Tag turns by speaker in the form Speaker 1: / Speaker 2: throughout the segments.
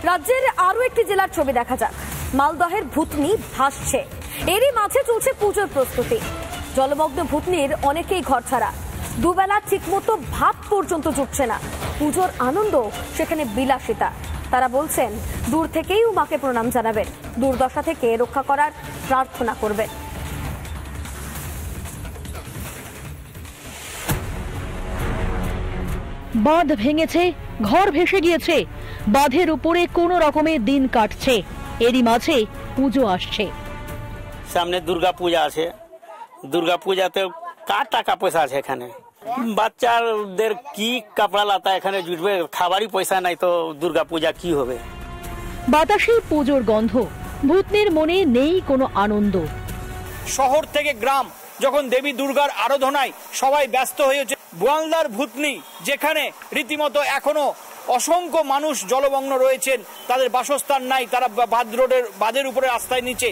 Speaker 1: রাজ্যের আরো একটি জেলার ছবি দেখা যাক। মালদহের ভুতনি ভাসছে, এরই মাঝে চলছে পুজোর প্রস্তুতি। জলমগ্ন ভুতনির অনেকেই ঘর ছাড়া, দুবেলা ঠিকমতো ভাত পর্যন্ত জুটছে না। পুজোর আনন্দ সেখানে বিলাসিতা। তারা বলছেন দূর থেকেই মাকে প্রণাম জানাবেন, দুর্দশা থেকে রক্ষা করার প্রার্থনা করবেন।
Speaker 2: বাঁধ ভেঙেছে, ঘর ভেসে গিয়েছে, বাঁধের উপরে কোনো রকমের দিন কাটছে, এরই মাঝে পুজো আসছে।
Speaker 3: সামনে দুর্গা পূজা আছে, দুর্গা পূজাতে কার টাকা পয়সা আছে এখানে? বাচ্চাদের কি কাপড়া লাতা এখানে জুটবে? খাবারই পয়সা নাই তো দুর্গা পূজা কি হবে?
Speaker 2: বাতাসে পুজোর গন্ধ, ভুতনির মনে নেই কোনো আনন্দ।
Speaker 4: শহর থেকে গ্রাম যখন দেবী দুর্গার আরাধনায় সবাই ব্যস্ত হয়েছে, বোয়ালদার ভুতনি যেখানে রীতিমতো এখনো অসংখ্য মানুষ জলমগ্ন রয়েছেন, তাদের বাসস্থান নাই, তারা বাঁধের উপরে আস্থায় নিচে।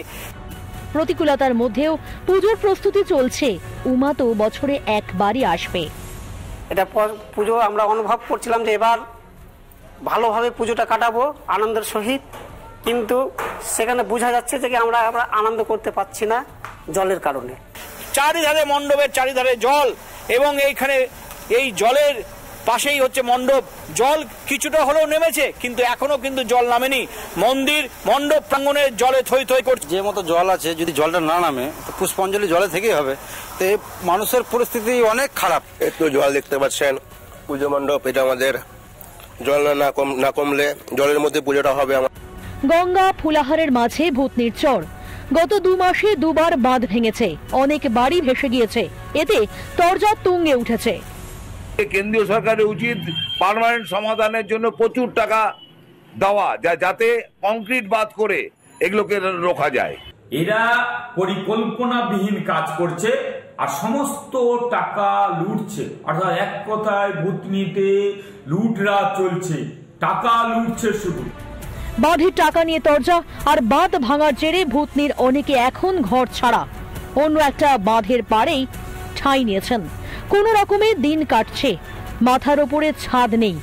Speaker 2: প্রতিকূলতার মধ্যেও পুজোর প্রস্তুতি চলছে। উমা তো বছরে একবারই আসবে।
Speaker 5: এটা পুজো আমরা অনুভব করছিলাম যে এবার ভালোভাবে পুজোটা কাটাবো আনন্দের সহিত, কিন্তু সেখানে বোঝা যাচ্ছে যে আমরা আনন্দ করতে পারছি না জলের কারণে।
Speaker 4: চারিধারে মণ্ডপের চারিধারে জল, এবং এইখানে এই জলের পাশেই হচ্ছে মণ্ডপ। জল কিছুটা হলেও নেমেছে, কিন্তু এখনো কিন্তু জল নামেনি। মন্দির মণ্ডপ প্রাঙ্গণের জলে থই থই করছে।
Speaker 6: যে মতো জল আছে, যদি জলটা না নামে তো পুষ্পাঞ্জলি জলে থেকেই হবে। তো মানুষের পরিস্থিতি অনেক খারাপ।
Speaker 7: একটু জল দেখতে পাচ্ছেন, পুজো মণ্ডপ এটা আমাদের জল না কমলে জলের মধ্যে পুজোটা হবে।
Speaker 2: গঙ্গা ফুলাহারের মাঝে ভুতনির চর। গত 2 মাসে 2 বার বাঁধ ভেঙেছে, অনেক বাড়ি ভেসে গিয়েছে, এতে তরজা তুঙ্গে উঠেছে।
Speaker 8: কেন্দ্রীয় সরকারের উচিত পার্মানেন্ট সমাধানের জন্য প্রচুর টাকা দেওয়া, যাতে কংক্রিট বাঁধ করে এগুলোকে রোখা যায়।
Speaker 9: এরা পরিকল্পনাবিহীন কাজ করছে আর সমস্ত টাকা লুটছে। অর্থাৎ এক কথায় ভুতনিতে লুটরাজ চলছে, টাকা লুটছে শুধু।
Speaker 2: বাঁধের টাকা নিয়ে তরজা, আর বাঁধ ভাঙার জেরে ভুতনির অনেকে এখন ঘর ছাড়া অন্য একটা বাঁধের পাড়েই ঠাঁই নিয়েছেন। কোন রকমে দিন কাটছে, মাথার উপরে ছাদ নেই,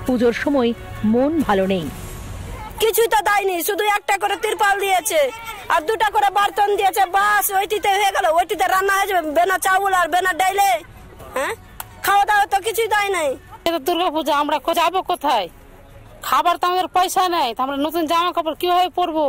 Speaker 2: পুজোর সময় মন ভালো নেই।
Speaker 10: কিছুই তো দেয়নি, শুধু একটা করে তিরপাল দিয়েছে আর 2টা করে বার্তন দিয়েছে, বাস ওইটিতে হয়ে গেল। ওইটিতে রান্না হয়ে যাবে, বেনা চাউল আর বেনা ডাইলে। হ্যাঁ, খাওয়া দাওয়া তো কিছুই দেয় নাই।
Speaker 11: দুর্গা পূজা আমরা যাবো কোথায়? খাবার তো আমাদের পয়সা নাই, আমরা নতুন জামা কাপড় কিভাবে পরবো?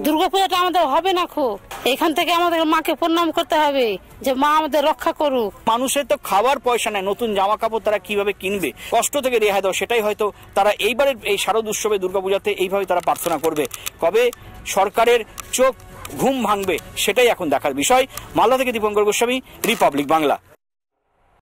Speaker 11: দুর্গা পূজাটা আমাদের হবে না খুব। এখান থেকে আমাদের মাকে প্রণাম করতে হবে যে মা আমাদের রক্ষা করুক।
Speaker 4: মানুষের তো খাবার পয়সা নাই, নতুন জামা কাপড় তারা কিভাবে কিনবে? কষ্ট থেকে রেহাই দাও, সেটাই হয়তো তারা এইবারের এই শারদ উৎসবে দুর্গাপূজাতে এইভাবে তারা প্রার্থনা করবে। কবে সরকারের চোখ ঘুম ভাঙবে সেটাই এখন দেখার বিষয়। মালদা থেকে দীপঙ্কর গোস্বামী, রিপাবলিক বাংলা।